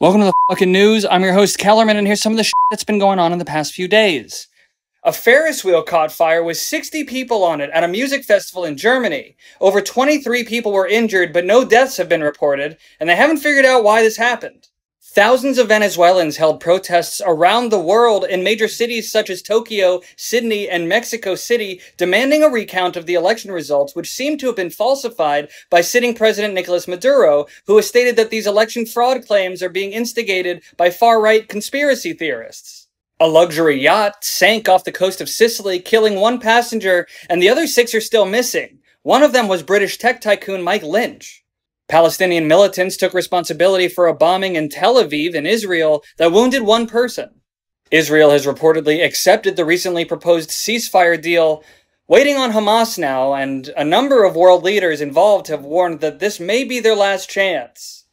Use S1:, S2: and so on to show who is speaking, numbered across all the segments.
S1: Welcome to the fucking news. I'm your host, Kellerman, and here's some of the shit that's been going on in the past few days. A Ferris wheel caught fire with 60 people on it at a music festival in Germany. Over 23 people were injured, but no deaths have been reported, and they haven't figured out why this happened. Thousands of Venezuelans held protests around the world in major cities such as Tokyo, Sydney, and Mexico City, demanding a recount of the election results, which seem to have been falsified by sitting President Nicolas Maduro, who has stated that these election fraud claims are being instigated by far-right conspiracy theorists. A luxury yacht sank off the coast of Sicily, killing one passenger, and the other 6 are still missing. One of them was British tech tycoon Mike Lynch. Palestinian militants took responsibility for a bombing in Tel Aviv in Israel that wounded one person. Israel has reportedly accepted the recently proposed ceasefire deal, waiting on Hamas now, and a number of world leaders involved have warned that this may be their last chance.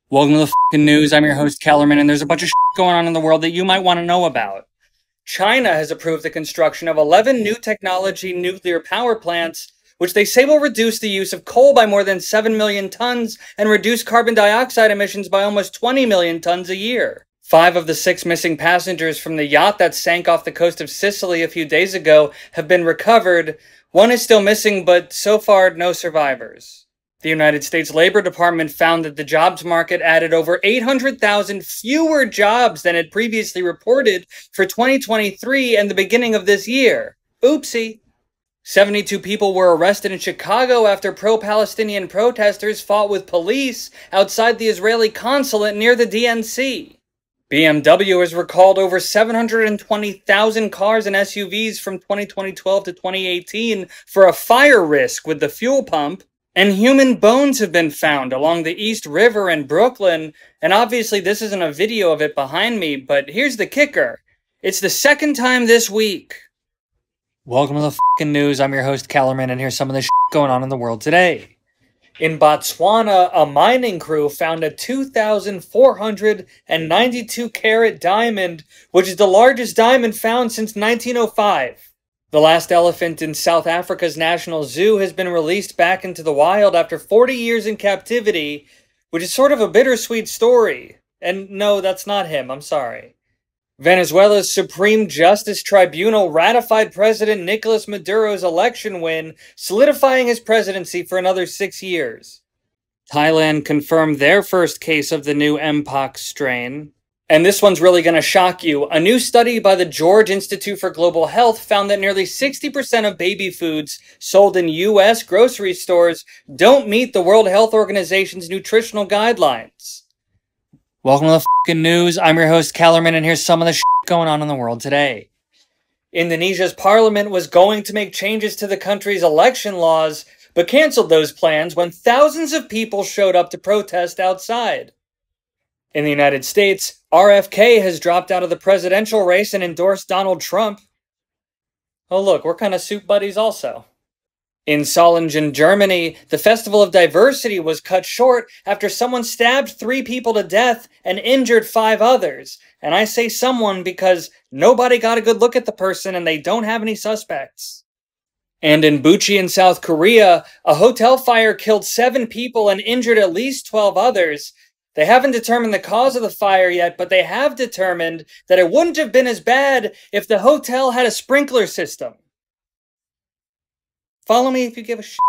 S1: Welcome to the fucking news. I'm your host, Kellerman, and there's a bunch of shit going on in the world that you might want to know about. China has approved the construction of 11 new technology nuclear power plants, which they say will reduce the use of coal by more than 7 million tons and reduce carbon dioxide emissions by almost 20 million tons a year. 5 of the 6 missing passengers from the yacht that sank off the coast of Sicily a few days ago have been recovered. One is still missing, but so far, no survivors. The United States Labor Department found that the jobs market added over 800,000 fewer jobs than had previously reported for 2023 and the beginning of this year. Oopsie. 72 people were arrested in Chicago after pro-Palestinian protesters fought with police outside the Israeli consulate near the DNC. BMW has recalled over 720,000 cars and SUVs from 2012 to 2018 for a fire risk with the fuel pump. And human bones have been found along the East River in Brooklyn. And obviously this isn't a video of it behind me, but here's the kicker. It's the second time this week. Welcome to the fucking news. I'm your host, Kellerman, and here's some of the shit going on in the world today. In Botswana, a mining crew found a 2,492-carat diamond, which is the largest diamond found since 1905. The last elephant in South Africa's National Zoo has been released back into the wild after 40 years in captivity, which is sort of a bittersweet story. And no, that's not him, I'm sorry. Venezuela's Supreme Justice Tribunal ratified President Nicolas Maduro's election win, solidifying his presidency for another 6 years. Thailand confirmed their first case of the new Mpox strain. And this one's really going to shock you. A new study by the George Institute for Global Health found that nearly 60% of baby foods sold in U.S. grocery stores don't meet the World Health Organization's nutritional guidelines. Welcome to the fucking news. I'm your host, Kellerman, and here's some of the shit going on in the world today. Indonesia's parliament was going to make changes to the country's election laws, but canceled those plans when thousands of people showed up to protest outside. In the United States, RFK has dropped out of the presidential race and endorsed Donald Trump. Oh look, we're kind of soup buddies also. In Solingen, Germany, the Festival of Diversity was cut short after someone stabbed 3 people to death and injured 5 others. And I say someone because nobody got a good look at the person and they don't have any suspects. And in Busheon, South Korea, a hotel fire killed 7 people and injured at least 12 others. They haven't determined the cause of the fire yet, but they have determined that it wouldn't have been as bad if the hotel had a sprinkler system. Follow me if you give a shit.